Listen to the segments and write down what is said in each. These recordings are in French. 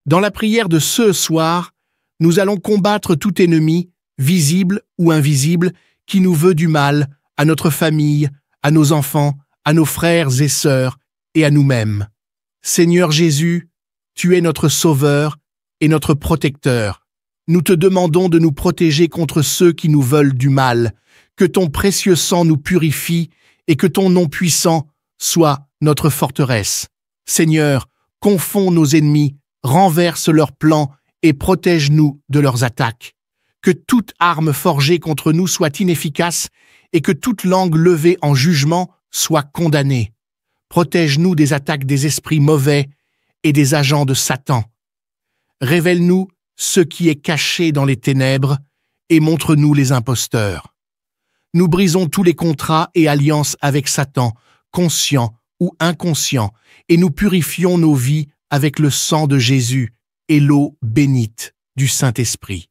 Dans la prière de ce soir, nous allons combattre tout ennemi, visible ou invisible, qui nous veut du mal à notre famille, à nos enfants, à nos frères et sœurs et à nous-mêmes. Seigneur Jésus, tu es notre Sauveur et notre Protecteur. Nous te demandons de nous protéger contre ceux qui nous veulent du mal, que ton précieux sang nous purifie et que ton nom puissant soit notre forteresse. Seigneur, confonds nos ennemis, renverse leurs plans et protège-nous de leurs attaques. Que toute arme forgée contre nous soit inefficace et que toute langue levée en jugement soit condamnée. Protège-nous des attaques des esprits mauvais et des agents de Satan. Révèle-nous ce qui est caché dans les ténèbres et montre-nous les imposteurs. Nous brisons tous les contrats et alliances avec Satan, conscients ou inconscients, et nous purifions nos vies avec le sang de Jésus et l'eau bénite du Saint-Esprit.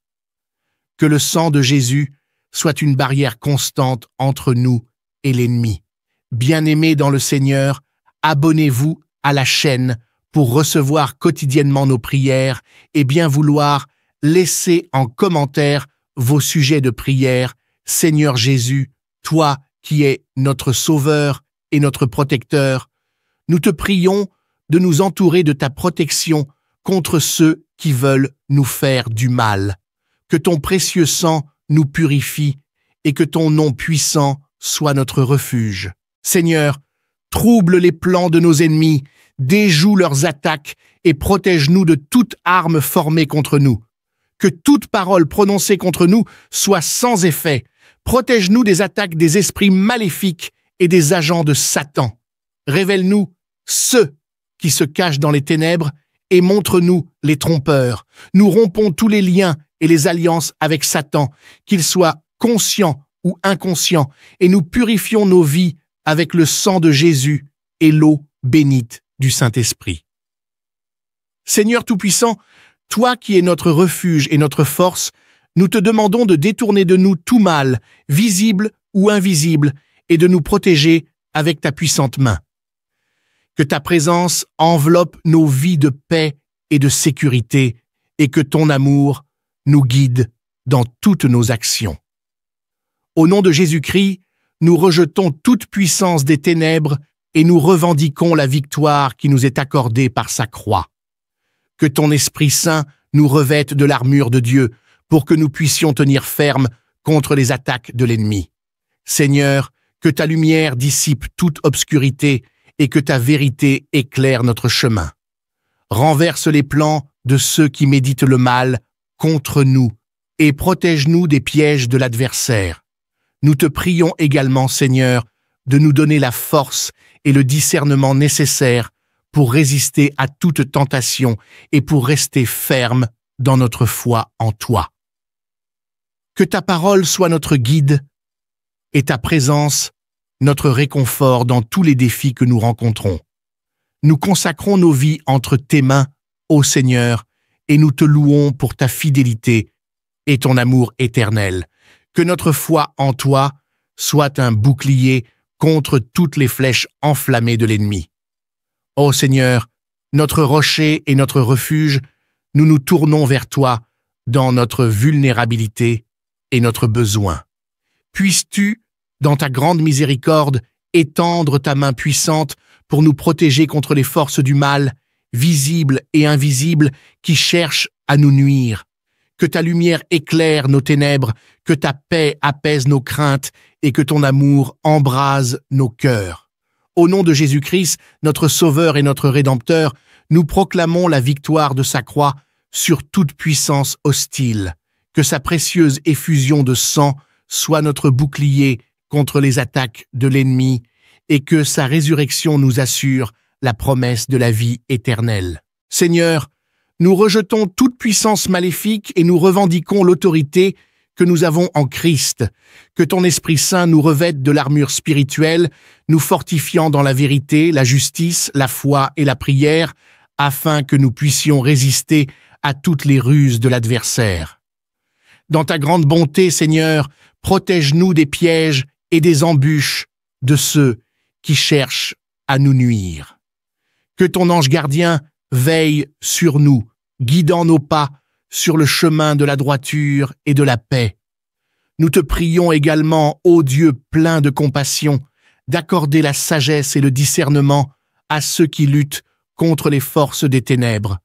Que le sang de Jésus soit une barrière constante entre nous et l'ennemi. Bien-aimés dans le Seigneur, abonnez-vous à la chaîne pour recevoir quotidiennement nos prières et bien vouloir laisser en commentaire vos sujets de prière. Seigneur Jésus, toi qui es notre Sauveur et notre Protecteur, nous te prions de nous entourer de ta protection contre ceux qui veulent nous faire du mal. Que ton précieux sang nous purifie et que ton nom puissant soit notre refuge. Seigneur, trouble les plans de nos ennemis, déjoue leurs attaques et protège-nous de toute arme formée contre nous. Que toute parole prononcée contre nous soit sans effet. Protège-nous des attaques des esprits maléfiques et des agents de Satan. Révèle-nous ceux qui se cachent dans les ténèbres et montre-nous les trompeurs. Nous rompons tous les liens et les alliances avec Satan, qu'ils soient conscients ou inconscients, et nous purifions nos vies avec le sang de Jésus et l'eau bénite du Saint-Esprit. Seigneur Tout-Puissant, toi qui es notre refuge et notre force, nous te demandons de détourner de nous tout mal, visible ou invisible, et de nous protéger avec ta puissante main. Que ta présence enveloppe nos vies de paix et de sécurité, et que ton amour nous guide dans toutes nos actions. Au nom de Jésus-Christ, nous rejetons toute puissance des ténèbres et nous revendiquons la victoire qui nous est accordée par sa croix. Que ton Esprit Saint nous revête de l'armure de Dieu pour que nous puissions tenir ferme contre les attaques de l'ennemi. Seigneur, que ta lumière dissipe toute obscurité et que ta vérité éclaire notre chemin. Renverse les plans de ceux qui méditent le mal contre nous et protège-nous des pièges de l'adversaire. Nous te prions également, Seigneur, de nous donner la force et le discernement nécessaires pour résister à toute tentation et pour rester ferme dans notre foi en toi. Que ta parole soit notre guide et ta présence notre réconfort dans tous les défis que nous rencontrons. Nous consacrons nos vies entre tes mains, ô Seigneur, et nous te louons pour ta fidélité et ton amour éternel. Que notre foi en toi soit un bouclier contre toutes les flèches enflammées de l'ennemi. Ô Seigneur, notre rocher et notre refuge, nous nous tournons vers toi dans notre vulnérabilité et notre besoin. Puisses-tu, dans ta grande miséricorde, étendre ta main puissante pour nous protéger contre les forces du mal, visibles et invisibles, qui cherchent à nous nuire. Que ta lumière éclaire nos ténèbres, que ta paix apaise nos craintes et que ton amour embrase nos cœurs. Au nom de Jésus-Christ, notre Sauveur et notre Rédempteur, nous proclamons la victoire de sa croix sur toute puissance hostile. Que sa précieuse effusion de sang soit notre bouclier contre les attaques de l'ennemi et que sa résurrection nous assure la promesse de la vie éternelle. Seigneur, nous rejetons toute puissance maléfique et nous revendiquons l'autorité que nous avons en Christ. Que ton Esprit Saint nous revête de l'armure spirituelle, nous fortifiant dans la vérité, la justice, la foi et la prière, afin que nous puissions résister à toutes les ruses de l'adversaire. Dans ta grande bonté, Seigneur, protège-nous des pièges et des embûches de ceux qui cherchent à nous nuire. Que ton ange gardien veille sur nous guidant nos pas sur le chemin de la droiture et de la paix. Nous te prions également, ô Dieu plein de compassion, d'accorder la sagesse et le discernement à ceux qui luttent contre les forces des ténèbres.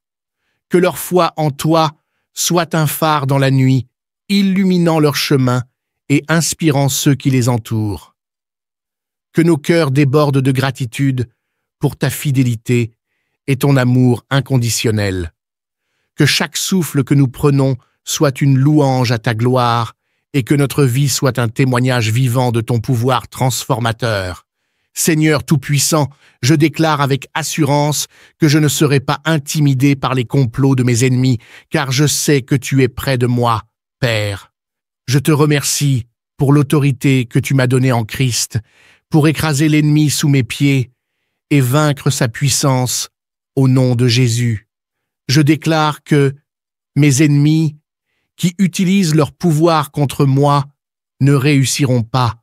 Que leur foi en toi soit un phare dans la nuit, illuminant leur chemin et inspirant ceux qui les entourent. Que nos cœurs débordent de gratitude pour ta fidélité et ton amour inconditionnel. Que chaque souffle que nous prenons soit une louange à ta gloire et que notre vie soit un témoignage vivant de ton pouvoir transformateur. Seigneur Tout-Puissant, je déclare avec assurance que je ne serai pas intimidé par les complots de mes ennemis, car je sais que tu es près de moi, Père. Je te remercie pour l'autorité que tu m'as donnée en Christ, pour écraser l'ennemi sous mes pieds et vaincre sa puissance au nom de Jésus. Je déclare que mes ennemis qui utilisent leur pouvoir contre moi ne réussiront pas.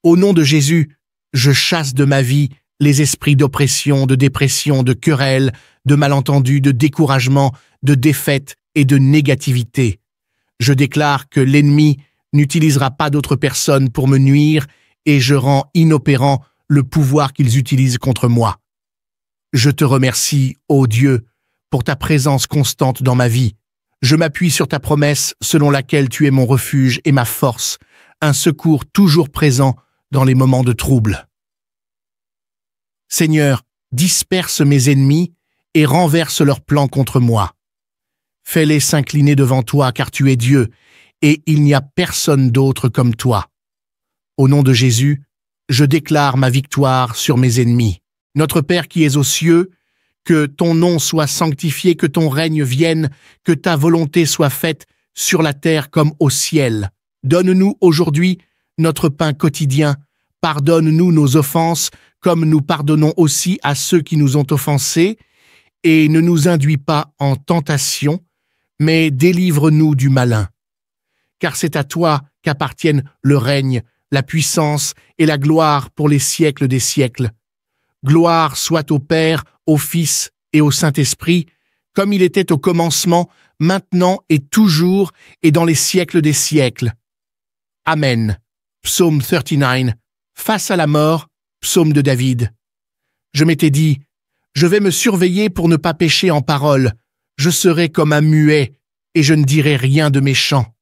Au nom de Jésus, je chasse de ma vie les esprits d'oppression, de dépression, de querelle, de malentendus, de découragement, de défaite et de négativité. Je déclare que l'ennemi n'utilisera pas d'autres personnes pour me nuire et je rends inopérant le pouvoir qu'ils utilisent contre moi. Je te remercie, ô Dieu, pour ta présence constante dans ma vie. Je m'appuie sur ta promesse selon laquelle tu es mon refuge et ma force, un secours toujours présent dans les moments de trouble. Seigneur, disperse mes ennemis et renverse leurs plans contre moi. Fais-les s'incliner devant toi, car tu es Dieu, et il n'y a personne d'autre comme toi. Au nom de Jésus, je déclare ma victoire sur mes ennemis. Notre Père qui es aux cieux, que ton nom soit sanctifié, que ton règne vienne, que ta volonté soit faite sur la terre comme au ciel. Donne-nous aujourd'hui notre pain quotidien. Pardonne-nous nos offenses, comme nous pardonnons aussi à ceux qui nous ont offensés, et ne nous induis pas en tentation, mais délivre-nous du malin. Car c'est à toi qu'appartiennent le règne, la puissance et la gloire pour les siècles des siècles. Gloire soit au Père, au Fils et au Saint-Esprit, comme il était au commencement, maintenant et toujours, et dans les siècles des siècles. Amen. Psaume 39. Face à la mort, psaume de David. Je m'étais dit, je vais me surveiller pour ne pas pécher en parole. Je serai comme un muet, et je ne dirai rien de méchant.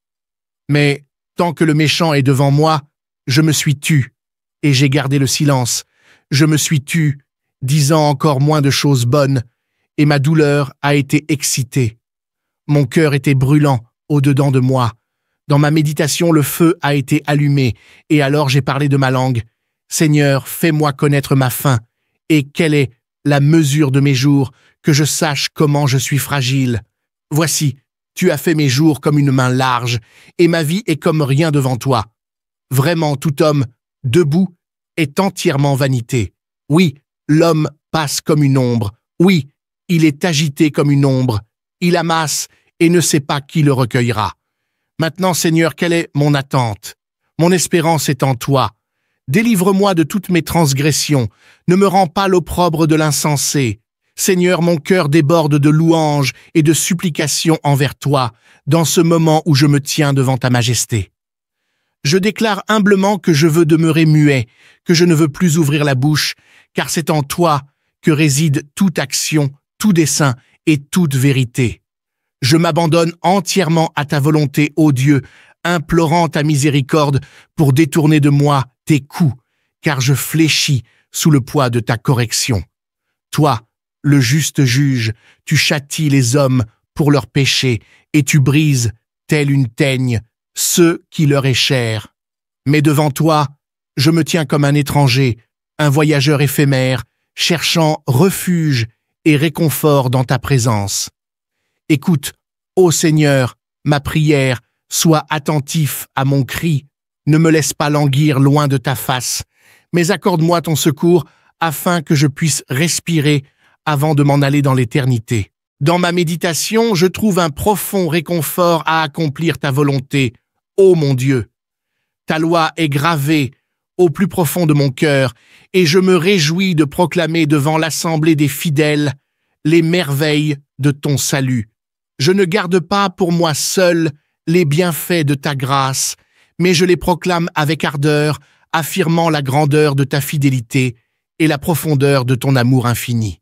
Mais, tant que le méchant est devant moi, je me suis tu, et j'ai gardé le silence. Je me suis tu, disant encore moins de choses bonnes, et ma douleur a été excitée. Mon cœur était brûlant au-dedans de moi. Dans ma méditation, le feu a été allumé, et alors j'ai parlé de ma langue. Seigneur, fais-moi connaître ma faim, et quelle est la mesure de mes jours, que je sache comment je suis fragile. Voici, tu as fait mes jours comme une main large, et ma vie est comme rien devant toi. Vraiment, tout homme, debout, est entièrement vanité. Oui, l'homme passe comme une ombre. Oui, il est agité comme une ombre. Il amasse et ne sait pas qui le recueillera. Maintenant, Seigneur, quelle est mon attente? Mon espérance est en toi. Délivre-moi de toutes mes transgressions. Ne me rends pas l'opprobre de l'insensé. Seigneur, mon cœur déborde de louanges et de supplications envers toi, dans ce moment où je me tiens devant ta majesté. Je déclare humblement que je veux demeurer muet, que je ne veux plus ouvrir la bouche, car c'est en toi que réside toute action, tout dessein et toute vérité. Je m'abandonne entièrement à ta volonté, ô Dieu, implorant ta miséricorde pour détourner de moi tes coups, car je fléchis sous le poids de ta correction. Toi, le juste juge, tu châties les hommes pour leurs péchés, et tu brises, telle une teigne, ceux qui leur est cher. Mais devant toi, je me tiens comme un étranger, un voyageur éphémère, cherchant refuge et réconfort dans ta présence. Écoute, ô Seigneur, ma prière, sois attentif à mon cri, ne me laisse pas languir loin de ta face, mais accorde-moi ton secours afin que je puisse respirer avant de m'en aller dans l'éternité. Dans ma méditation, je trouve un profond réconfort à accomplir ta volonté, ô mon Dieu. Ta loi est gravée au plus profond de mon cœur, et je me réjouis de proclamer devant l'assemblée des fidèles les merveilles de ton salut. Je ne garde pas pour moi seul les bienfaits de ta grâce, mais je les proclame avec ardeur, affirmant la grandeur de ta fidélité et la profondeur de ton amour infini.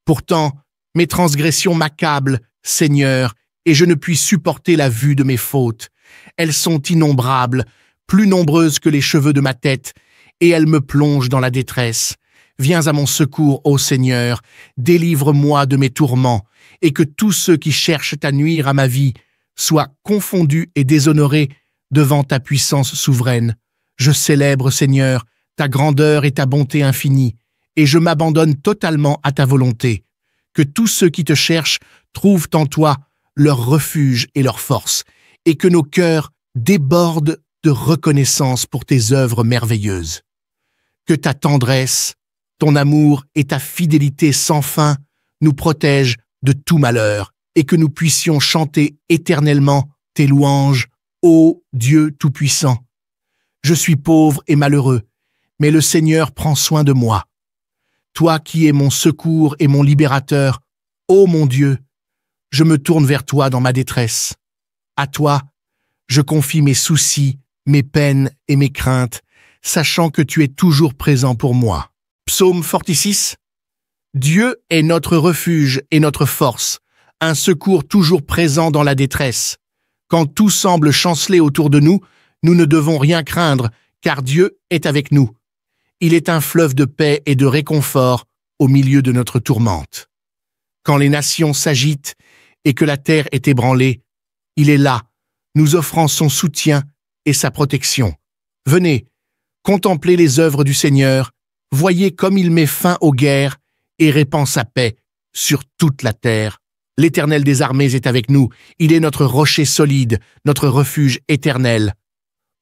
Pourtant, mes transgressions m'accablent, Seigneur, et je ne puis supporter la vue de mes fautes. Elles sont innombrables, plus nombreuses que les cheveux de ma tête, et elles me plongent dans la détresse. Viens à mon secours, ô Seigneur, délivre-moi de mes tourments, et que tous ceux qui cherchent à nuire à ma vie soient confondus et déshonorés devant ta puissance souveraine. Je célèbre, Seigneur, ta grandeur et ta bonté infinie, et je m'abandonne totalement à ta volonté. Que tous ceux qui te cherchent trouvent en toi leur refuge et leur force, et que nos cœurs débordent de reconnaissance pour tes œuvres merveilleuses. Que ta tendresse, ton amour et ta fidélité sans fin nous protègent de tout malheur, et que nous puissions chanter éternellement tes louanges, ô Dieu Tout-Puissant. Je suis pauvre et malheureux, mais le Seigneur prend soin de moi. Toi qui es mon secours et mon libérateur, ô mon Dieu, je me tourne vers toi dans ma détresse. À toi, je confie mes soucis, mes peines et mes craintes, sachant que tu es toujours présent pour moi. Psaume 46. Dieu est notre refuge et notre force, un secours toujours présent dans la détresse. Quand tout semble chanceler autour de nous, nous ne devons rien craindre, car Dieu est avec nous. Il est un fleuve de paix et de réconfort au milieu de notre tourmente. Quand les nations s'agitent et que la terre est ébranlée, il est là, nous offrant son soutien et sa protection. Venez, contemplez les œuvres du Seigneur, voyez comme il met fin aux guerres et répand sa paix sur toute la terre. L'Éternel des armées est avec nous, il est notre rocher solide, notre refuge éternel.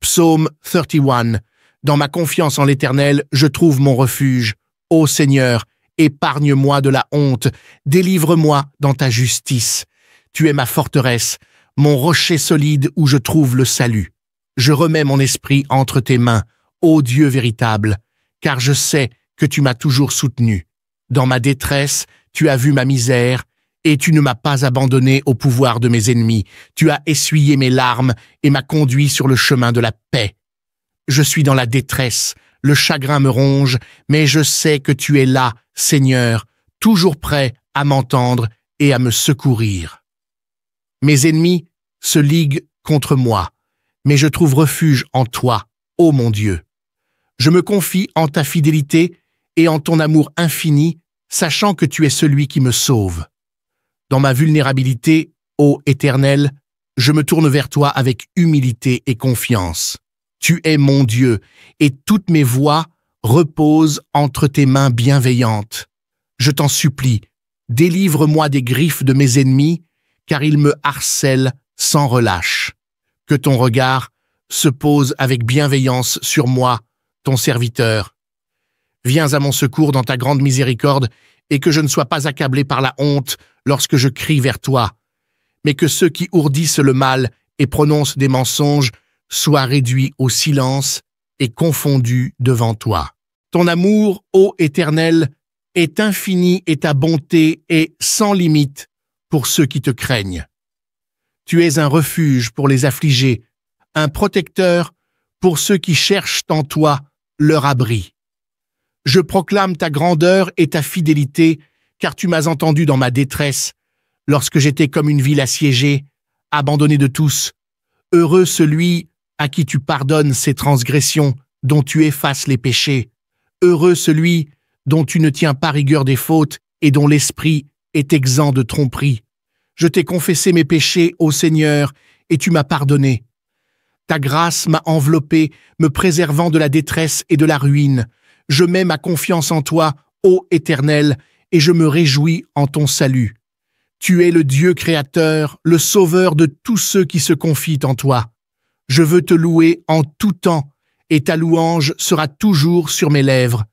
Psaume 31. Dans ma confiance en l'Éternel, je trouve mon refuge. Ô Seigneur, épargne-moi de la honte, délivre-moi dans ta justice. Tu es ma forteresse, mon rocher solide où je trouve le salut. Je remets mon esprit entre tes mains, ô Dieu véritable, car je sais que tu m'as toujours soutenu. Dans ma détresse, tu as vu ma misère, et tu ne m'as pas abandonné au pouvoir de mes ennemis. Tu as essuyé mes larmes et m'as conduit sur le chemin de la paix. Je suis dans la détresse, le chagrin me ronge, mais je sais que tu es là, Seigneur, toujours prêt à m'entendre et à me secourir. Mes ennemis se liguent contre moi, mais je trouve refuge en toi, ô mon Dieu. Je me confie en ta fidélité et en ton amour infini, sachant que tu es celui qui me sauve. Dans ma vulnérabilité, ô Éternel, je me tourne vers toi avec humilité et confiance. Tu es mon Dieu, et toutes mes voies reposent entre tes mains bienveillantes. Je t'en supplie, délivre-moi des griffes de mes ennemis, car ils me harcèlent sans relâche. Que ton regard se pose avec bienveillance sur moi, ton serviteur. Viens à mon secours dans ta grande miséricorde, et que je ne sois pas accablé par la honte lorsque je crie vers toi, mais que ceux qui ourdissent le mal et prononcent des mensonges soient réduits au silence et confondus devant toi. Ton amour, ô Éternel, est infini et ta bonté est sans limite pour ceux qui te craignent. Tu es un refuge pour les affligés, un protecteur pour ceux qui cherchent en toi leur abri. Je proclame ta grandeur et ta fidélité, car tu m'as entendu dans ma détresse, lorsque j'étais comme une ville assiégée, abandonnée de tous. Heureux celui à qui tu pardonnes ses transgressions, dont tu effaces les péchés. Heureux celui dont tu ne tiens pas rigueur des fautes et dont l'esprit est exempt de tromperie. Je t'ai confessé mes péchés, ô Seigneur, et tu m'as pardonné. Ta grâce m'a enveloppé, me préservant de la détresse et de la ruine. Je mets ma confiance en toi, ô Éternel, et je me réjouis en ton salut. Tu es le Dieu créateur, le sauveur de tous ceux qui se confient en toi. Je veux te louer en tout temps, et ta louange sera toujours sur mes lèvres.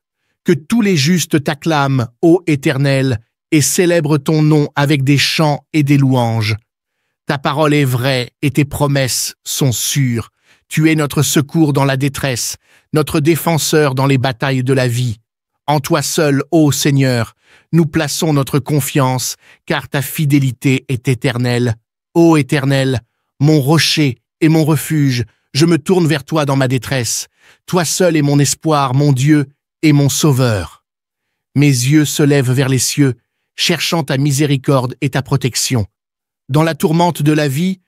Que tous les justes t'acclament, ô Éternel, et célèbrent ton nom avec des chants et des louanges. Ta parole est vraie et tes promesses sont sûres. Tu es notre secours dans la détresse, notre défenseur dans les batailles de la vie. En toi seul, ô Seigneur, nous plaçons notre confiance, car ta fidélité est éternelle. Ô Éternel, mon rocher et mon refuge, je me tourne vers toi dans ma détresse. Toi seul est mon espoir, mon Dieu et mon Sauveur. Mes yeux se lèvent vers les cieux, cherchant ta miséricorde et ta protection. Dans la tourmente de la vie,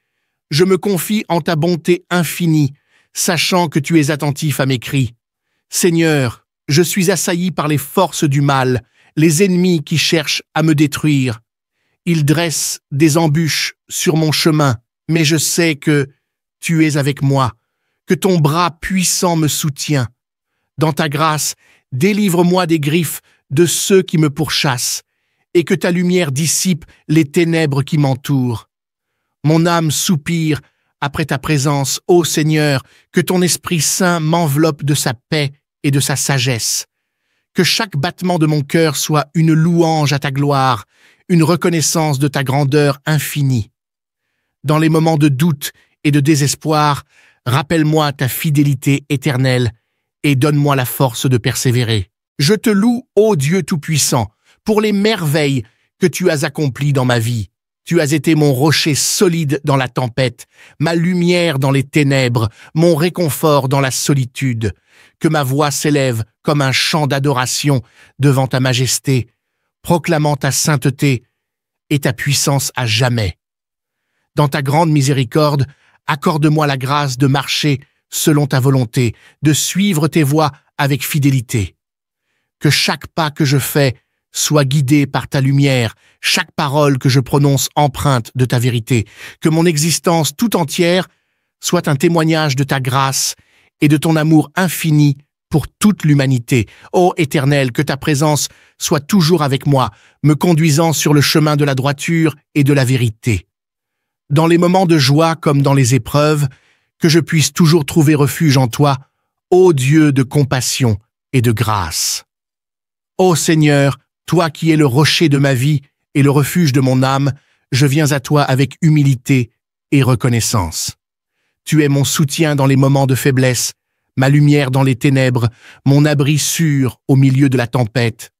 je me confie en ta bonté infinie, sachant que tu es attentif à mes cris. Seigneur, je suis assailli par les forces du mal, les ennemis qui cherchent à me détruire. Ils dressent des embûches sur mon chemin, mais je sais que tu es avec moi, que ton bras puissant me soutient. Dans ta grâce, délivre-moi des griffes de ceux qui me pourchassent, et que ta lumière dissipe les ténèbres qui m'entourent. Mon âme soupire après ta présence, ô Seigneur, que ton Esprit Saint m'enveloppe de sa paix et de sa sagesse. Que chaque battement de mon cœur soit une louange à ta gloire, une reconnaissance de ta grandeur infinie. Dans les moments de doute et de désespoir, rappelle-moi ta fidélité éternelle et donne-moi la force de persévérer. Je te loue, ô Dieu Tout-Puissant, pour les merveilles que tu as accomplies dans ma vie. Tu as été mon rocher solide dans la tempête, ma lumière dans les ténèbres, mon réconfort dans la solitude. Que ma voix s'élève comme un chant d'adoration devant ta majesté, proclamant ta sainteté et ta puissance à jamais. Dans ta grande miséricorde, accorde-moi la grâce de marcher selon ta volonté, de suivre tes voies avec fidélité. Que chaque pas que je fais soit guidé par ta lumière, chaque parole que je prononce empreinte de ta vérité, que mon existence tout entière soit un témoignage de ta grâce et de ton amour infini pour toute l'humanité. Ô Éternel, que ta présence soit toujours avec moi, me conduisant sur le chemin de la droiture et de la vérité. Dans les moments de joie comme dans les épreuves, que je puisse toujours trouver refuge en toi, ô Dieu de compassion et de grâce. Ô Seigneur, toi qui es le rocher de ma vie et le refuge de mon âme, je viens à toi avec humilité et reconnaissance. Tu es mon soutien dans les moments de faiblesse, ma lumière dans les ténèbres, mon abri sûr au milieu de la tempête.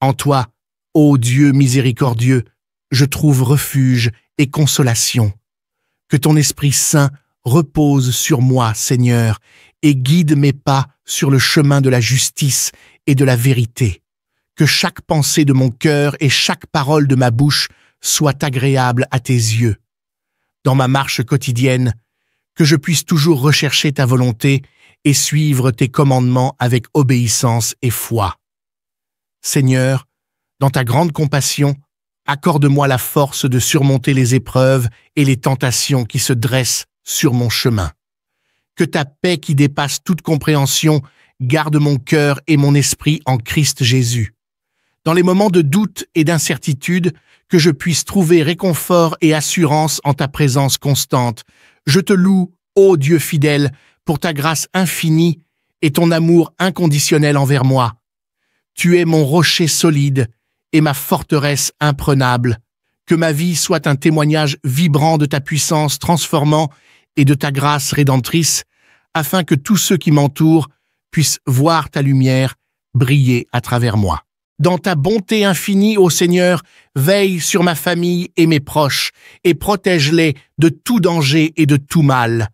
En toi, ô Dieu miséricordieux, je trouve refuge et consolation. Que ton Esprit Saint repose sur moi, Seigneur, et guide mes pas sur le chemin de la justice et de la vérité. Que chaque pensée de mon cœur et chaque parole de ma bouche soit agréable à tes yeux. Dans ma marche quotidienne, que je puisse toujours rechercher ta volonté et suivre tes commandements avec obéissance et foi. Seigneur, dans ta grande compassion, accorde-moi la force de surmonter les épreuves et les tentations qui se dressent sur mon chemin. Que ta paix qui dépasse toute compréhension garde mon cœur et mon esprit en Christ Jésus. Dans les moments de doute et d'incertitude, que je puisse trouver réconfort et assurance en ta présence constante. Je te loue, ô Dieu fidèle, pour ta grâce infinie et ton amour inconditionnel envers moi. Tu es mon rocher solide et ma forteresse imprenable. Que ma vie soit un témoignage vibrant de ta puissance transformant et de ta grâce rédemptrice, afin que tous ceux qui m'entourent puissent voir ta lumière briller à travers moi. Dans ta bonté infinie, ô Seigneur, veille sur ma famille et mes proches, et protège-les de tout danger et de tout mal.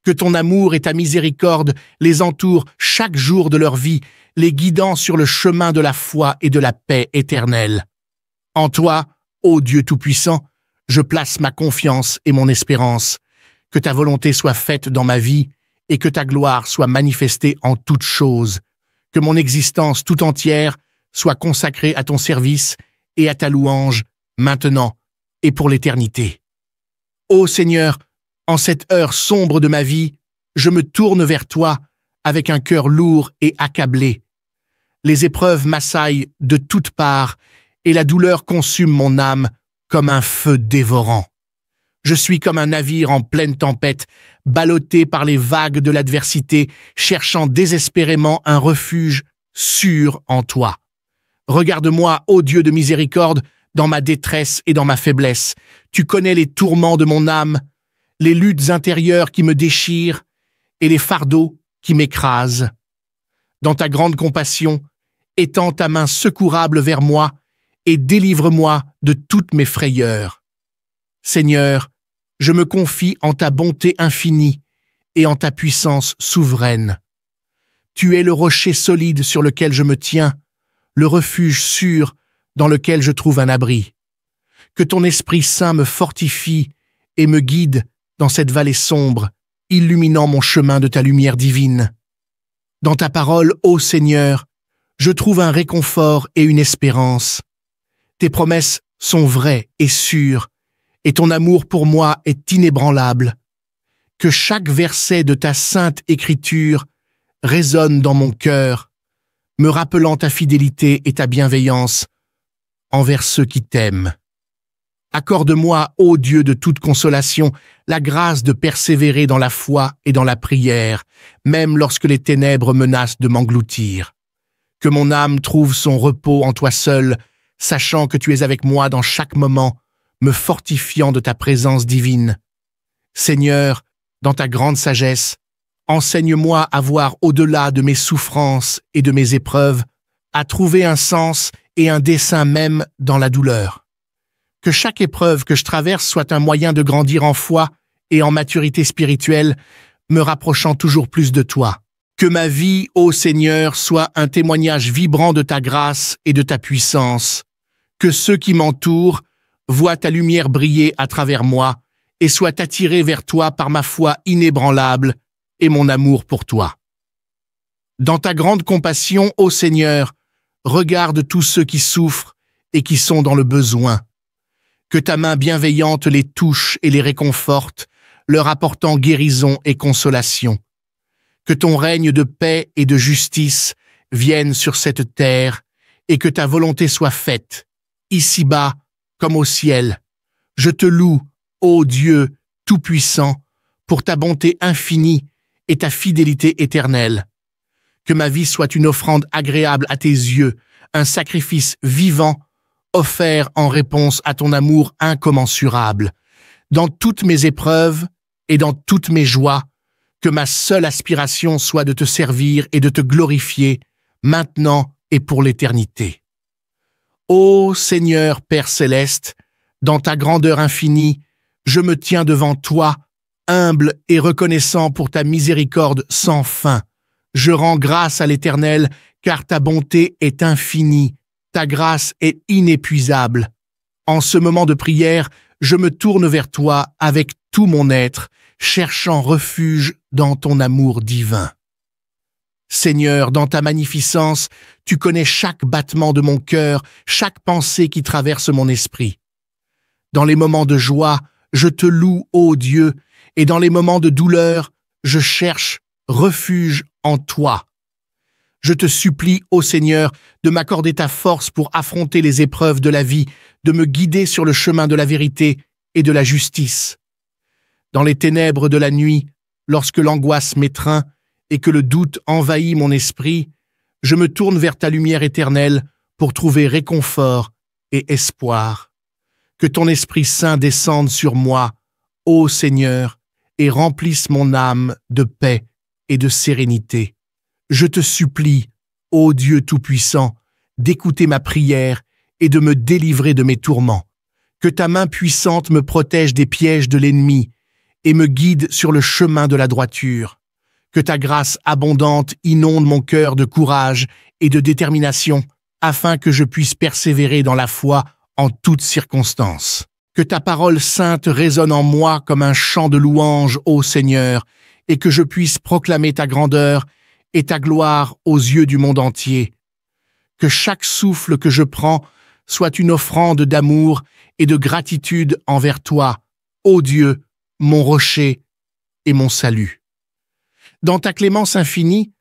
Que ton amour et ta miséricorde les entourent chaque jour de leur vie, les guidant sur le chemin de la foi et de la paix éternelle. En toi, ô Dieu Tout-Puissant, je place ma confiance et mon espérance. Que ta volonté soit faite dans ma vie et que ta gloire soit manifestée en toutes choses. Que mon existence tout entière soit consacrée à ton service et à ta louange, maintenant et pour l'éternité. Ô Seigneur, en cette heure sombre de ma vie, je me tourne vers toi avec un cœur lourd et accablé. Les épreuves m'assaillent de toutes parts et la douleur consume mon âme comme un feu dévorant. Je suis comme un navire en pleine tempête, ballotté par les vagues de l'adversité, cherchant désespérément un refuge sûr en toi. Regarde-moi, ô Dieu de miséricorde, dans ma détresse et dans ma faiblesse. Tu connais les tourments de mon âme, les luttes intérieures qui me déchirent et les fardeaux qui m'écrasent. Dans ta grande compassion, Étends ta main secourable vers moi et délivre-moi de toutes mes frayeurs. Seigneur, je me confie en ta bonté infinie et en ta puissance souveraine. Tu es le rocher solide sur lequel je me tiens, le refuge sûr dans lequel je trouve un abri. Que ton Esprit Saint me fortifie et me guide dans cette vallée sombre, illuminant mon chemin de ta lumière divine. Dans ta parole, ô Seigneur, je trouve un réconfort et une espérance. Tes promesses sont vraies et sûres, et ton amour pour moi est inébranlable. Que chaque verset de ta sainte écriture résonne dans mon cœur, me rappelant ta fidélité et ta bienveillance envers ceux qui t'aiment. Accorde-moi, ô Dieu de toute consolation, la grâce de persévérer dans la foi et dans la prière, même lorsque les ténèbres menacent de m'engloutir. Que mon âme trouve son repos en toi seul, sachant que tu es avec moi dans chaque moment, me fortifiant de ta présence divine. Seigneur, dans ta grande sagesse, enseigne-moi à voir au-delà de mes souffrances et de mes épreuves, à trouver un sens et un dessein même dans la douleur. Que chaque épreuve que je traverse soit un moyen de grandir en foi et en maturité spirituelle, me rapprochant toujours plus de toi. Que ma vie, ô Seigneur, soit un témoignage vibrant de ta grâce et de ta puissance. Que ceux qui m'entourent voient ta lumière briller à travers moi et soient attirés vers toi par ma foi inébranlable et mon amour pour toi. Dans ta grande compassion, ô Seigneur, regarde tous ceux qui souffrent et qui sont dans le besoin. Que ta main bienveillante les touche et les réconforte, leur apportant guérison et consolation. Que ton règne de paix et de justice vienne sur cette terre et que ta volonté soit faite, ici-bas comme au ciel. Je te loue, ô Dieu Tout-Puissant, pour ta bonté infinie et ta fidélité éternelle. Que ma vie soit une offrande agréable à tes yeux, un sacrifice vivant, offert en réponse à ton amour incommensurable. Dans toutes mes épreuves et dans toutes mes joies, que ma seule aspiration soit de te servir et de te glorifier, maintenant et pour l'éternité. Ô Seigneur Père céleste, dans ta grandeur infinie, je me tiens devant toi, humble et reconnaissant pour ta miséricorde sans fin. Je rends grâce à l'Éternel, car ta bonté est infinie. Ta grâce est inépuisable. En ce moment de prière, je me tourne vers toi avec tout mon être, cherchant refuge dans ton amour divin. Seigneur, dans ta magnificence, tu connais chaque battement de mon cœur, chaque pensée qui traverse mon esprit. Dans les moments de joie, je te loue, ô Dieu, et dans les moments de douleur, je cherche refuge en toi. Je te supplie, ô Seigneur, de m'accorder ta force pour affronter les épreuves de la vie, de me guider sur le chemin de la vérité et de la justice. Dans les ténèbres de la nuit, lorsque l'angoisse m'étreint et que le doute envahit mon esprit, je me tourne vers ta lumière éternelle pour trouver réconfort et espoir. Que ton Esprit Saint descende sur moi, ô Seigneur, et remplisse mon âme de paix et de sérénité. Je te supplie, ô Dieu Tout-Puissant, d'écouter ma prière et de me délivrer de mes tourments. Que ta main puissante me protège des pièges de l'ennemi et me guide sur le chemin de la droiture. Que ta grâce abondante inonde mon cœur de courage et de détermination, afin que je puisse persévérer dans la foi en toutes circonstances. Que ta parole sainte résonne en moi comme un chant de louange, ô Seigneur, et que je puisse proclamer ta grandeur et ta gloire aux yeux du monde entier. Que chaque souffle que je prends soit une offrande d'amour et de gratitude envers toi, ô Dieu, mon rocher et mon salut. Dans ta clémence infinie,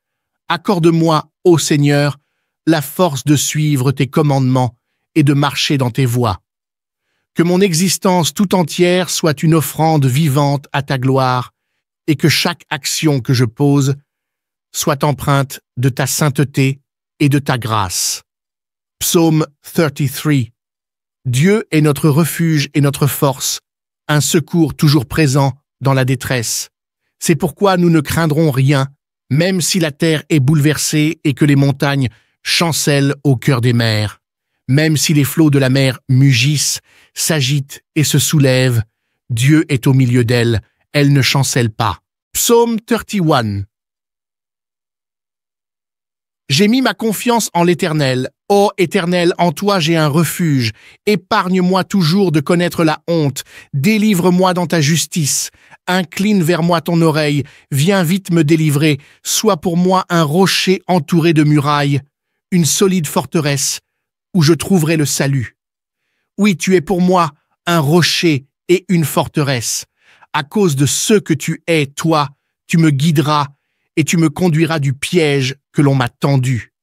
accorde-moi, ô Seigneur, la force de suivre tes commandements et de marcher dans tes voies. Que mon existence tout entière soit une offrande vivante à ta gloire et que chaque action que je pose soit empreinte de ta sainteté et de ta grâce. Psaume 33. Dieu est notre refuge et notre force, un secours toujours présent dans la détresse. C'est pourquoi nous ne craindrons rien, même si la terre est bouleversée et que les montagnes chancelle au cœur des mers. Même si les flots de la mer mugissent, s'agitent et se soulèvent, Dieu est au milieu d'elle, elle ne chancelle pas. Psaume 31. J'ai mis ma confiance en l'Éternel. Ô Éternel, en toi j'ai un refuge. Épargne-moi toujours de connaître la honte. Délivre-moi dans ta justice. Incline vers moi ton oreille. Viens vite me délivrer. Sois pour moi un rocher entouré de murailles, une solide forteresse où je trouverai le salut. Oui, tu es pour moi un rocher et une forteresse. À cause de ce que tu es, toi, tu me guideras et tu me conduiras du piège que l'on m'a tendu.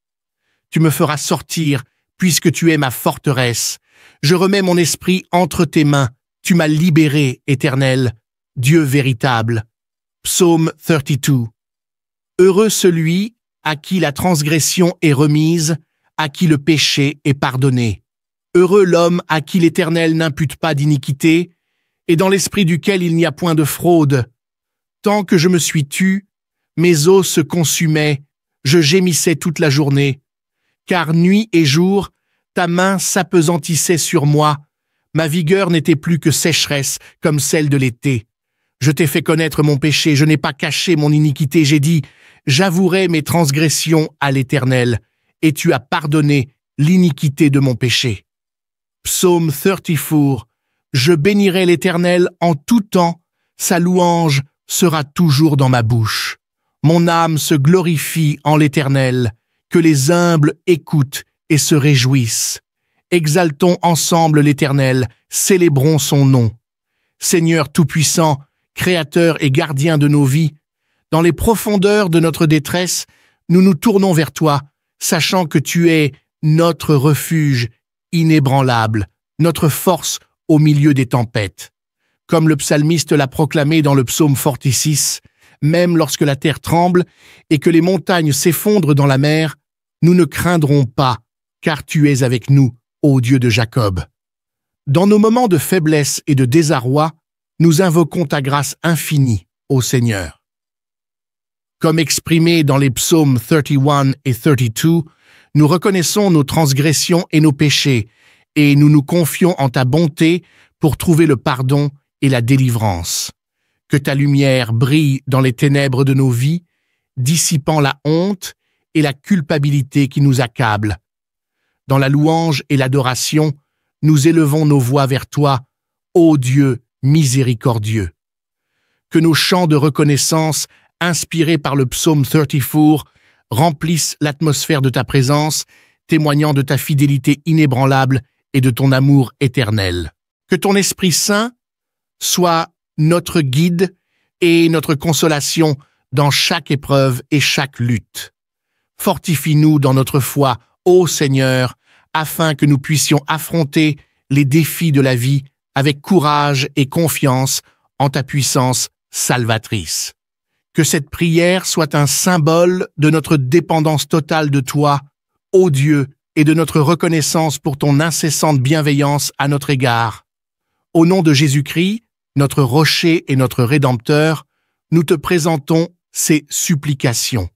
Tu me feras sortir, puisque tu es ma forteresse. Je remets mon esprit entre tes mains. Tu m'as libéré, Éternel, Dieu véritable. Psaume 32. Heureux celui à qui la transgression est remise, à qui le péché est pardonné. Heureux l'homme à qui l'Éternel n'impute pas d'iniquité, et dans l'esprit duquel il n'y a point de fraude. Tant que je me suis tu, mes os se consumaient, je gémissais toute la journée. Car nuit et jour, ta main s'apesantissait sur moi. Ma vigueur n'était plus que sécheresse, comme celle de l'été. Je t'ai fait connaître mon péché, je n'ai pas caché mon iniquité. J'ai dit, j'avouerai mes transgressions à l'Éternel, et tu as pardonné l'iniquité de mon péché. Psaume 34. Je bénirai l'Éternel en tout temps, sa louange sera toujours dans ma bouche. Mon âme se glorifie en l'Éternel, que les humbles écoutent et se réjouissent. Exaltons ensemble l'Éternel, célébrons son nom. Seigneur Tout-Puissant, Créateur et gardien de nos vies, dans les profondeurs de notre détresse, nous nous tournons vers toi, sachant que tu es notre refuge inébranlable, notre force au milieu des tempêtes. Comme le psalmiste l'a proclamé dans le psaume 46, même lorsque la terre tremble et que les montagnes s'effondrent dans la mer, nous ne craindrons pas, car tu es avec nous, ô Dieu de Jacob. Dans nos moments de faiblesse et de désarroi, nous invoquons ta grâce infinie, ô Seigneur. Comme exprimé dans les psaumes 31 et 32, nous reconnaissons nos transgressions et nos péchés, et nous nous confions en ta bonté pour trouver le pardon et la délivrance. Que ta lumière brille dans les ténèbres de nos vies, dissipant la honte et la culpabilité qui nous accablent. Dans la louange et l'adoration, nous élevons nos voix vers toi, ô Dieu miséricordieux. Que nos chants de reconnaissance, inspirés par le psaume 34, remplissent l'atmosphère de ta présence, témoignant de ta fidélité inébranlable et de ton amour éternel. Que ton Esprit Saint soit notre guide et notre consolation dans chaque épreuve et chaque lutte. Fortifie-nous dans notre foi, ô Seigneur, afin que nous puissions affronter les défis de la vie avec courage et confiance en ta puissance salvatrice. Que cette prière soit un symbole de notre dépendance totale de toi, ô Dieu, et de notre reconnaissance pour ton incessante bienveillance à notre égard. Au nom de Jésus-Christ, notre rocher et notre Rédempteur, nous te présentons ces supplications.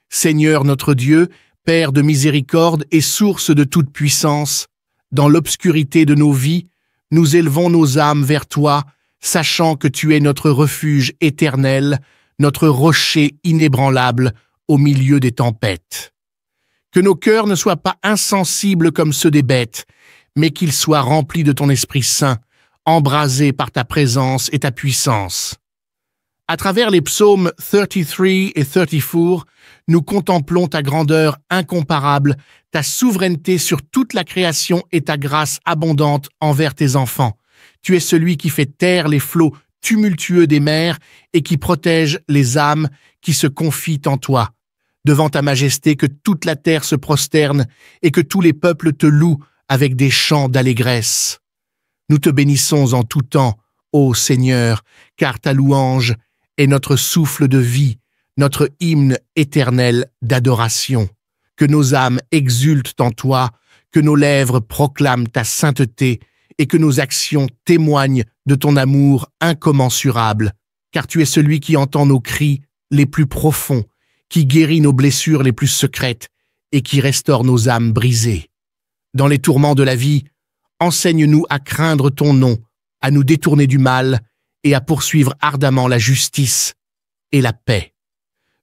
Seigneur notre Dieu, Père de miséricorde et source de toute puissance, dans l'obscurité de nos vies, nous élevons nos âmes vers toi, sachant que tu es notre refuge éternel, notre rocher inébranlable au milieu des tempêtes. Que nos cœurs ne soient pas insensibles comme ceux des bêtes, mais qu'ils soient remplis de ton Esprit Saint, embrasés par ta présence et ta puissance. À travers les psaumes 33 et 34, nous contemplons ta grandeur incomparable, ta souveraineté sur toute la création et ta grâce abondante envers tes enfants. Tu es celui qui fait taire les flots tumultueux des mers et qui protège les âmes qui se confient en toi. Devant ta majesté, que toute la terre se prosterne et que tous les peuples te louent avec des chants d'allégresse. Nous te bénissons en tout temps, ô Seigneur, car ta louange est notre souffle de vie, notre hymne éternel d'adoration. Que nos âmes exultent en toi, que nos lèvres proclament ta sainteté et que nos actions témoignent de ton amour incommensurable, car tu es celui qui entend nos cris les plus profonds, qui guérit nos blessures les plus secrètes et qui restaure nos âmes brisées. Dans les tourments de la vie, enseigne-nous à craindre ton nom, à nous détourner du mal et à poursuivre ardemment la justice et la paix.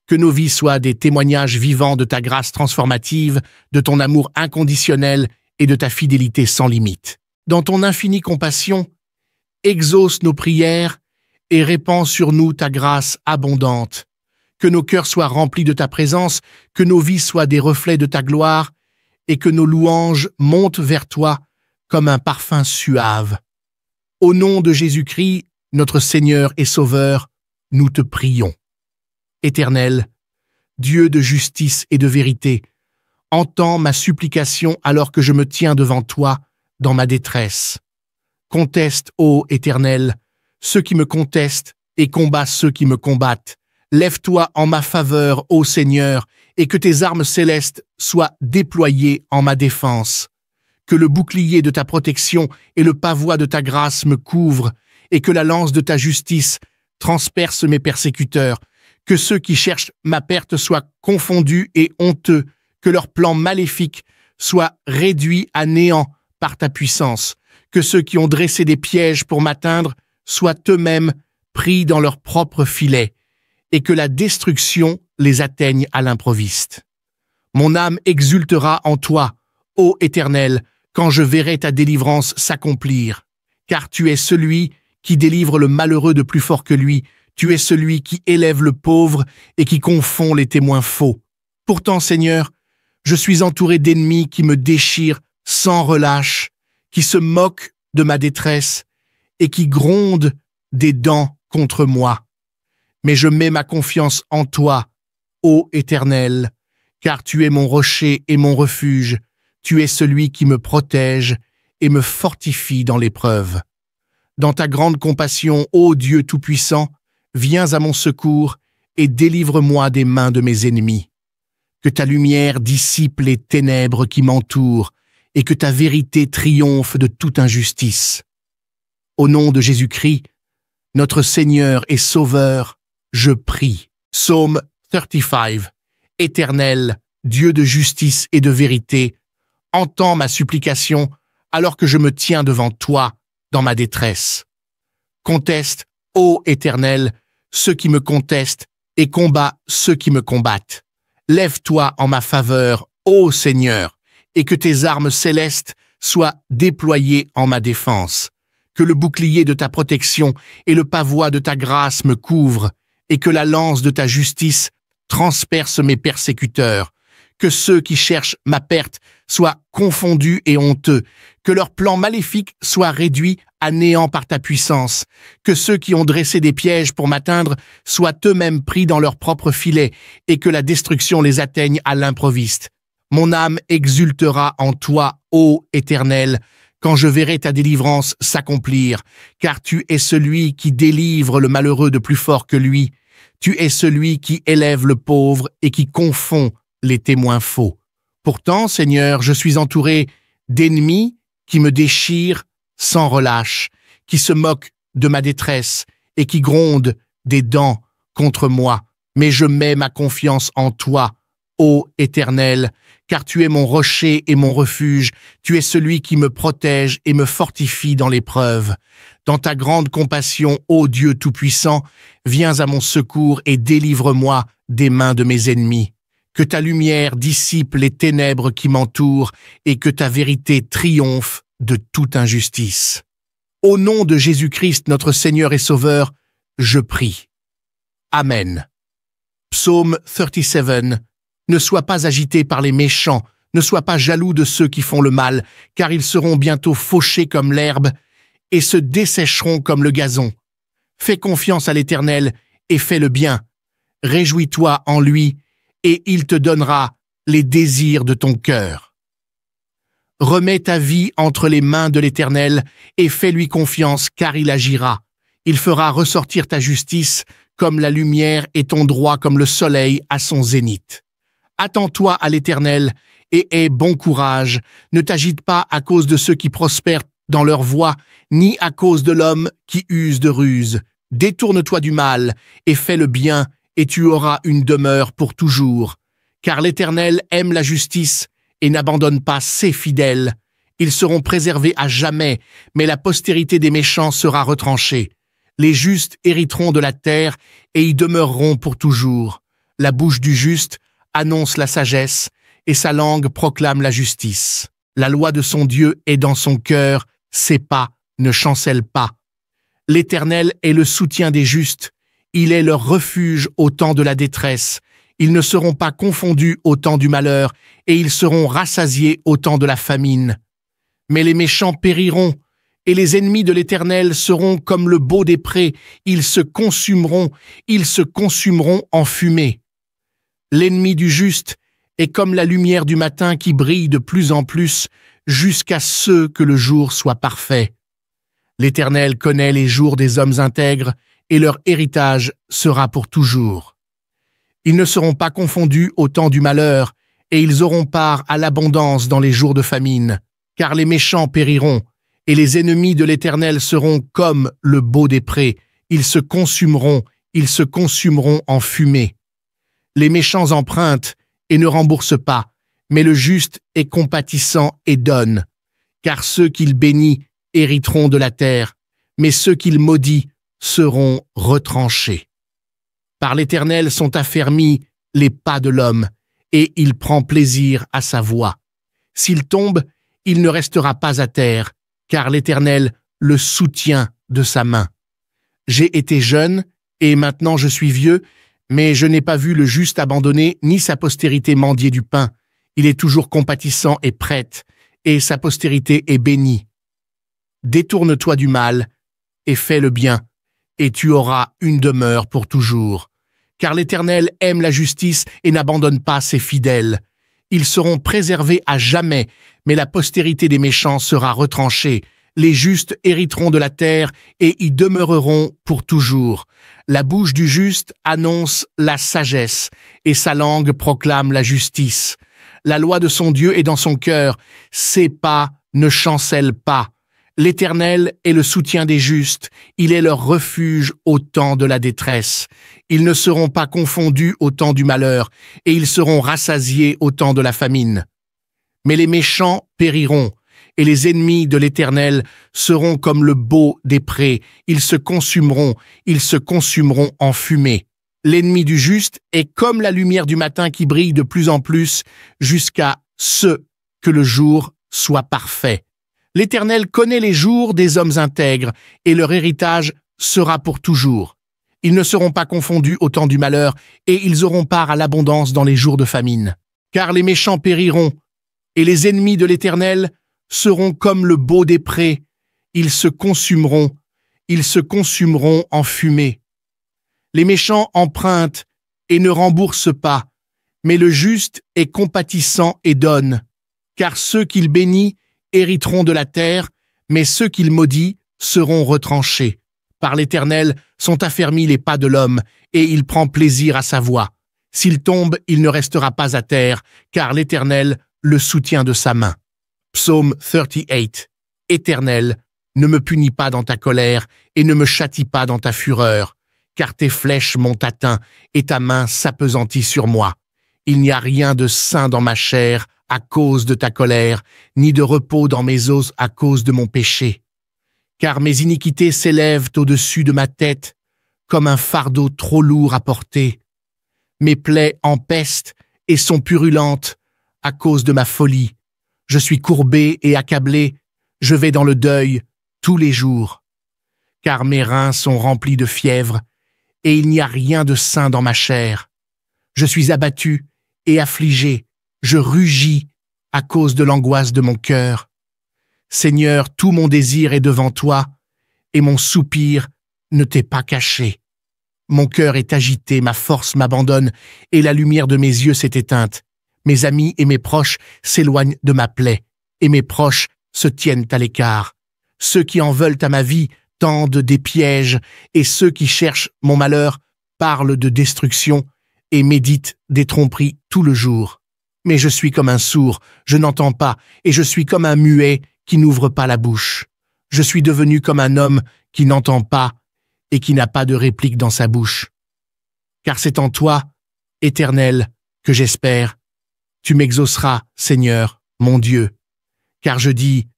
Que nos vies soient des témoignages vivants de ta grâce transformative, de ton amour inconditionnel et de ta fidélité sans limite. Dans ton infinie compassion, exauce nos prières et répands sur nous ta grâce abondante. Que nos cœurs soient remplis de ta présence, que nos vies soient des reflets de ta gloire et que nos louanges montent vers toi comme un parfum suave. Au nom de Jésus-Christ, notre Seigneur et Sauveur, nous te prions. Éternel, Dieu de justice et de vérité, entends ma supplication alors que je me tiens devant toi dans ma détresse. Conteste, ô Éternel, ceux qui me contestent et combat ceux qui me combattent. Lève-toi en ma faveur, ô Seigneur, et que tes armes célestes soient déployées en ma défense. Que le bouclier de ta protection et le pavois de ta grâce me couvrent, et que la lance de ta justice transperce mes persécuteurs. Que ceux qui cherchent ma perte soient confondus et honteux, que leurs plans maléfiques soient réduits à néant par ta puissance. Que ceux qui ont dressé des pièges pour m'atteindre soient eux-mêmes pris dans leurs propres filets, et que la destruction les atteigne à l'improviste. Mon âme exultera en toi, ô Éternel, quand je verrai ta délivrance s'accomplir. Car tu es celui qui délivre le malheureux de plus fort que lui, tu es celui qui élève le pauvre et qui confond les témoins faux. Pourtant, Seigneur, je suis entouré d'ennemis qui me déchirent sans relâche, qui se moquent de ma détresse et qui grondent des dents contre moi. Mais je mets ma confiance en toi, ô Éternel, car tu es mon rocher et mon refuge, tu es celui qui me protège et me fortifie dans l'épreuve. Dans ta grande compassion, ô Dieu Tout-Puissant, viens à mon secours et délivre-moi des mains de mes ennemis. Que ta lumière dissipe les ténèbres qui m'entourent et que ta vérité triomphe de toute injustice. Au nom de Jésus-Christ, notre Seigneur et Sauveur, je prie. Psaume 35. Éternel, Dieu de justice et de vérité, entends ma supplication alors que je me tiens devant toi dans ma détresse. Conteste, ô Éternel, ceux qui me contestent et combat ceux qui me combattent. Lève-toi en ma faveur, ô Seigneur, et que tes armes célestes soient déployées en ma défense. Que le bouclier de ta protection et le pavois de ta grâce me couvrent, et que la lance de ta justice transperce mes persécuteurs. Que ceux qui cherchent ma perte soient confondus et honteux, que leurs plans maléfiques soient réduits à néant par ta puissance, que ceux qui ont dressé des pièges pour m'atteindre soient eux-mêmes pris dans leurs propres filets, et que la destruction les atteigne à l'improviste. Mon âme exultera en toi, ô Éternel, quand je verrai ta délivrance s'accomplir, car tu es celui qui délivre le malheureux de plus fort que lui. Tu es celui qui élève le pauvre et qui confond les témoins faux. Pourtant, Seigneur, je suis entouré d'ennemis qui me déchirent sans relâche, qui se moquent de ma détresse et qui grondent des dents contre moi. Mais je mets ma confiance en toi, ô Éternel, car tu es mon rocher et mon refuge, tu es celui qui me protège et me fortifie dans l'épreuve. Dans ta grande compassion, ô Dieu Tout-Puissant, viens à mon secours et délivre-moi des mains de mes ennemis. Que ta lumière dissipe les ténèbres qui m'entourent et que ta vérité triomphe de toute injustice. Au nom de Jésus-Christ, notre Seigneur et Sauveur, je prie. Amen. Psaume 37. Ne sois pas agité par les méchants, ne sois pas jaloux de ceux qui font le mal, car ils seront bientôt fauchés comme l'herbe et se dessécheront comme le gazon. Fais confiance à l'Éternel et fais le bien. Réjouis-toi en lui, et il te donnera les désirs de ton cœur. Remets ta vie entre les mains de l'Éternel et fais-lui confiance, car il agira. Il fera ressortir ta justice comme la lumière et ton droit comme le soleil à son zénith. Attends-toi à l'Éternel et aie bon courage. Ne t'agite pas à cause de ceux qui prospèrent dans leur voie, ni à cause de l'homme qui use de ruse. Détourne-toi du mal et fais le bien, et tu auras une demeure pour toujours. car l'Éternel aime la justice et n'abandonne pas ses fidèles. Ils seront préservés à jamais, mais la postérité des méchants sera retranchée. Les justes hériteront de la terre et y demeureront pour toujours. La bouche du juste annonce la sagesse et sa langue proclame la justice. La loi de son Dieu est dans son cœur, ses pas ne chancellent pas. L'Éternel est le soutien des justes, il est leur refuge au temps de la détresse. Ils ne seront pas confondus au temps du malheur, et ils seront rassasiés au temps de la famine. Mais les méchants périront, et les ennemis de l'Éternel seront comme le baux des prés, ils se consumeront en fumée. L'ennemi du juste est comme la lumière du matin qui brille de plus en plus, jusqu'à ce que le jour soit parfait. L'Éternel connaît les jours des hommes intègres, et leur héritage sera pour toujours. Ils ne seront pas confondus au temps du malheur, et ils auront part à l'abondance dans les jours de famine, car les méchants périront, et les ennemis de l'Éternel seront comme le baux des prés, ils se consumeront en fumée. Les méchants empruntent et ne remboursent pas, mais le juste est compatissant et donne, car ceux qu'il bénit hériteront de la terre, mais ceux qu'il maudit seront retranchés. Par l'Éternel sont affermis les pas de l'homme, et il prend plaisir à sa voie. S'il tombe, il ne restera pas à terre, car l'Éternel le soutient de sa main. J'ai été jeune, et maintenant je suis vieux, mais je n'ai pas vu le juste abandonné, ni sa postérité mendier du pain. Il est toujours compatissant et prête, et sa postérité est bénie. Détourne-toi du mal, et fais le bien, et tu auras une demeure pour toujours. Car l'Éternel aime la justice et n'abandonne pas ses fidèles. Ils seront préservés à jamais, mais la postérité des méchants sera retranchée. Les justes hériteront de la terre et y demeureront pour toujours. La bouche du juste annonce la sagesse, et sa langue proclame la justice. La loi de son Dieu est dans son cœur, ses pas ne chancellent pas. L'Éternel est le soutien des justes, il est leur refuge au temps de la détresse. Ils ne seront pas confondus au temps du malheur, et ils seront rassasiés au temps de la famine. Mais les méchants périront, et les ennemis de l'Éternel seront comme le baux des prés, ils se consumeront en fumée. L'ennemi du juste est comme la lumière du matin qui brille de plus en plus, jusqu'à ce que le jour soit parfait. L'Éternel connaît les jours des hommes intègres, et leur héritage sera pour toujours. Ils ne seront pas confondus au temps du malheur, et ils auront part à l'abondance dans les jours de famine. Car les méchants périront, et les ennemis de l'Éternel seront comme le baux des prés, ils se consumeront en fumée. Les méchants empruntent et ne remboursent pas, mais le juste est compatissant et donne, car ceux qu'il bénit hériteront de la terre, mais ceux qu'il maudit seront retranchés. Par l'Éternel sont affermis les pas de l'homme, et il prend plaisir à sa voie. S'il tombe, il ne restera pas à terre, car l'Éternel le soutient de sa main. Psaume 38. Éternel, ne me punis pas dans ta colère, et ne me châtie pas dans ta fureur, car tes flèches m'ont atteint, et ta main s'appesantit sur moi. Il n'y a rien de sain dans ma chair à cause de ta colère, ni de repos dans mes os à cause de mon péché. Car mes iniquités s'élèvent au-dessus de ma tête, comme un fardeau trop lourd à porter. Mes plaies empestent et sont purulentes à cause de ma folie. Je suis courbé et accablé, je vais dans le deuil tous les jours. Car mes reins sont remplis de fièvre, et il n'y a rien de sain dans ma chair. Je suis abattu et affligé, je rugis à cause de l'angoisse de mon cœur. Seigneur, tout mon désir est devant toi, et mon soupir ne t'est pas caché. Mon cœur est agité, ma force m'abandonne, et la lumière de mes yeux s'est éteinte. Mes amis et mes proches s'éloignent de ma plaie, et mes proches se tiennent à l'écart. Ceux qui en veulent à ma vie tendent des pièges, et ceux qui cherchent mon malheur parlent de destruction et méditent des tromperies tout le jour. Mais je suis comme un sourd, je n'entends pas, et je suis comme un muet qui n'ouvre pas la bouche. Je suis devenu comme un homme qui n'entend pas et qui n'a pas de réplique dans sa bouche. Car c'est en toi, Éternel, que j'espère, tu m'exauceras, Seigneur, mon Dieu. Car je dis,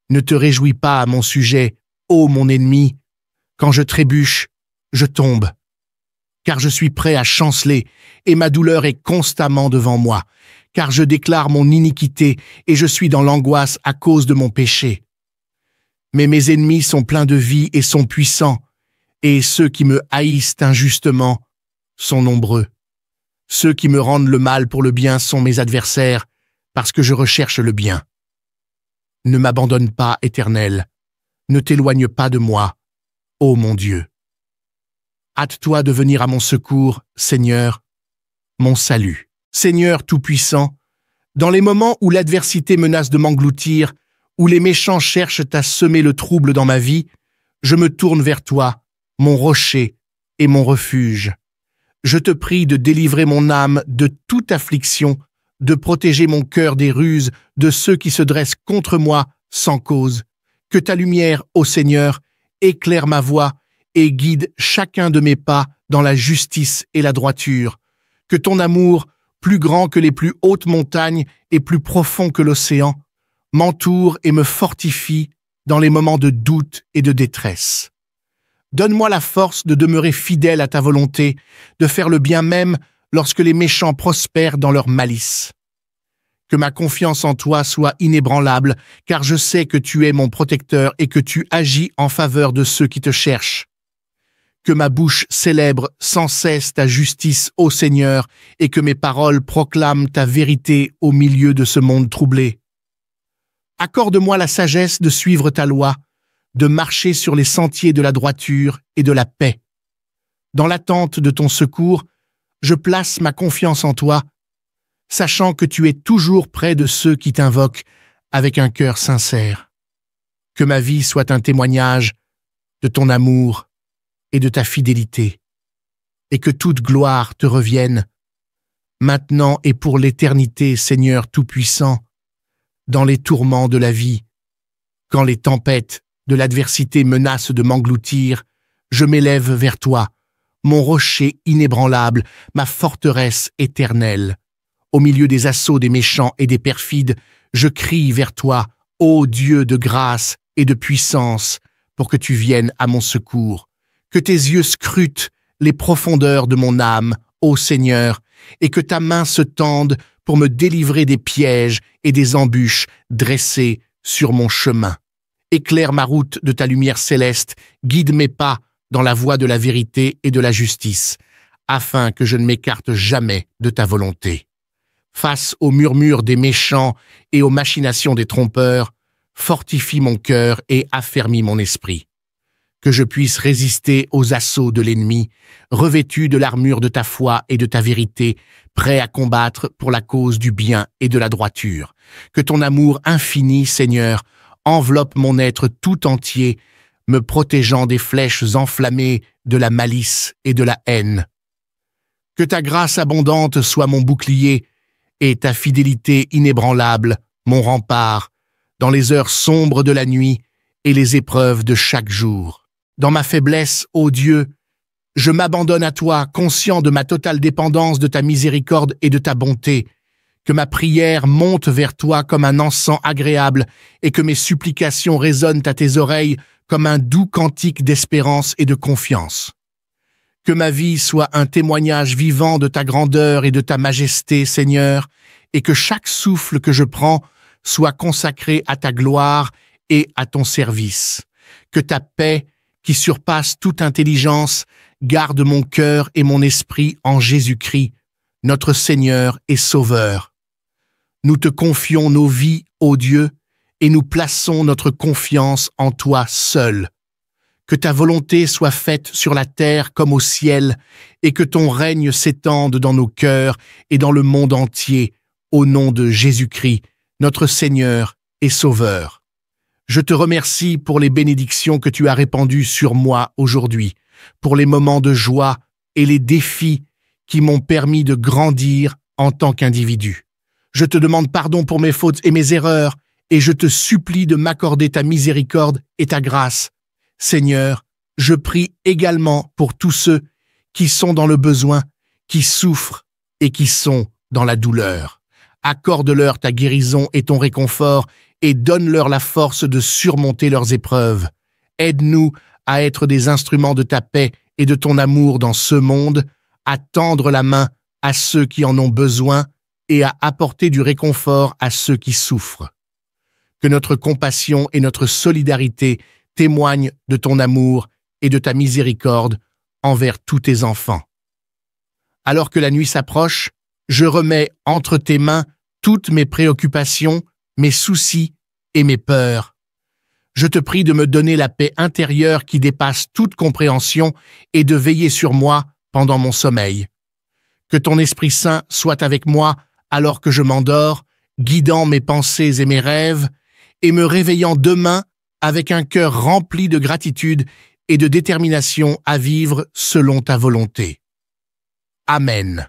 ne te réjouis pas à mon sujet, ô mon ennemi, quand je trébuche, je tombe. Car je suis prêt à chanceler, et ma douleur est constamment devant moi, car je déclare mon iniquité, et je suis dans l'angoisse à cause de mon péché. Mais mes ennemis sont pleins de vie et sont puissants, et ceux qui me haïssent injustement sont nombreux. Ceux qui me rendent le mal pour le bien sont mes adversaires, parce que je recherche le bien. Ne m'abandonne pas, Éternel, ne t'éloigne pas de moi, ô mon Dieu. Hâte-toi de venir à mon secours, Seigneur, mon salut. Seigneur Tout-Puissant, dans les moments où l'adversité menace de m'engloutir, où les méchants cherchent à semer le trouble dans ma vie, je me tourne vers toi, mon rocher et mon refuge. Je te prie de délivrer mon âme de toute affliction, de protéger mon cœur des ruses de ceux qui se dressent contre moi sans cause. Que ta lumière, ô Seigneur, éclaire ma voie et guide chacun de mes pas dans la justice et la droiture. Que ton amour, plus grand que les plus hautes montagnes et plus profond que l'océan, m'entoure et me fortifie dans les moments de doute et de détresse. Donne-moi la force de demeurer fidèle à ta volonté, de faire le bien même lorsque les méchants prospèrent dans leur malice. Que ma confiance en toi soit inébranlable, car je sais que tu es mon protecteur et que tu agis en faveur de ceux qui te cherchent. Que ma bouche célèbre sans cesse ta justice, ô Seigneur, et que mes paroles proclament ta vérité au milieu de ce monde troublé. Accorde-moi la sagesse de suivre ta loi, de marcher sur les sentiers de la droiture et de la paix. Dans l'attente de ton secours, je place ma confiance en toi, sachant que tu es toujours près de ceux qui t'invoquent avec un cœur sincère. Que ma vie soit un témoignage de ton amour et de ta fidélité, et que toute gloire te revienne, maintenant et pour l'éternité, Seigneur Tout-Puissant, dans les tourments de la vie, quand les tempêtes de l'adversité menacent de m'engloutir, je m'élève vers toi, mon rocher inébranlable, ma forteresse éternelle. Au milieu des assauts des méchants et des perfides, je crie vers toi, ô Dieu de grâce et de puissance, pour que tu viennes à mon secours. Que tes yeux scrutent les profondeurs de mon âme, ô Seigneur, et que ta main se tende pour me délivrer des pièges et des embûches dressées sur mon chemin. Éclaire ma route de ta lumière céleste, guide mes pas dans la voie de la vérité et de la justice, afin que je ne m'écarte jamais de ta volonté. Face aux murmures des méchants et aux machinations des trompeurs, fortifie mon cœur et affermis mon esprit. Que je puisse résister aux assauts de l'ennemi, revêtu de l'armure de ta foi et de ta vérité, prêt à combattre pour la cause du bien et de la droiture. Que ton amour infini, Seigneur, enveloppe mon être tout entier, me protégeant des flèches enflammées de la malice et de la haine. Que ta grâce abondante soit mon bouclier et ta fidélité inébranlable, mon rempart, dans les heures sombres de la nuit et les épreuves de chaque jour. Dans ma faiblesse, ô Dieu, je m'abandonne à toi, conscient de ma totale dépendance de ta miséricorde et de ta bonté. Que ma prière monte vers toi comme un encens agréable et que mes supplications résonnent à tes oreilles comme un doux cantique d'espérance et de confiance. Que ma vie soit un témoignage vivant de ta grandeur et de ta majesté, Seigneur, et que chaque souffle que je prends soit consacré à ta gloire et à ton service. Que ta paix, qui surpasse toute intelligence, garde mon cœur et mon esprit en Jésus-Christ, notre Seigneur et Sauveur. Nous te confions nos vies, ô Dieu, et nous plaçons notre confiance en toi seul. Que ta volonté soit faite sur la terre comme au ciel, et que ton règne s'étende dans nos cœurs et dans le monde entier, au nom de Jésus-Christ, notre Seigneur et Sauveur. Je te remercie pour les bénédictions que tu as répandues sur moi aujourd'hui, pour les moments de joie et les défis qui m'ont permis de grandir en tant qu'individu. Je te demande pardon pour mes fautes et mes erreurs, et je te supplie de m'accorder ta miséricorde et ta grâce. Seigneur, je prie également pour tous ceux qui sont dans le besoin, qui souffrent et qui sont dans la douleur. Accorde-leur ta guérison et ton réconfort et donne-leur la force de surmonter leurs épreuves. Aide-nous à être des instruments de ta paix et de ton amour dans ce monde, à tendre la main à ceux qui en ont besoin et à apporter du réconfort à ceux qui souffrent. Que notre compassion et notre solidarité témoignent de ton amour et de ta miséricorde envers tous tes enfants. Alors que la nuit s'approche, je remets entre tes mains toutes mes préoccupations, mes soucis et mes peurs. Je te prie de me donner la paix intérieure qui dépasse toute compréhension et de veiller sur moi pendant mon sommeil. Que ton Esprit Saint soit avec moi alors que je m'endors, guidant mes pensées et mes rêves, et me réveillant demain avec un cœur rempli de gratitude et de détermination à vivre selon ta volonté. Amen.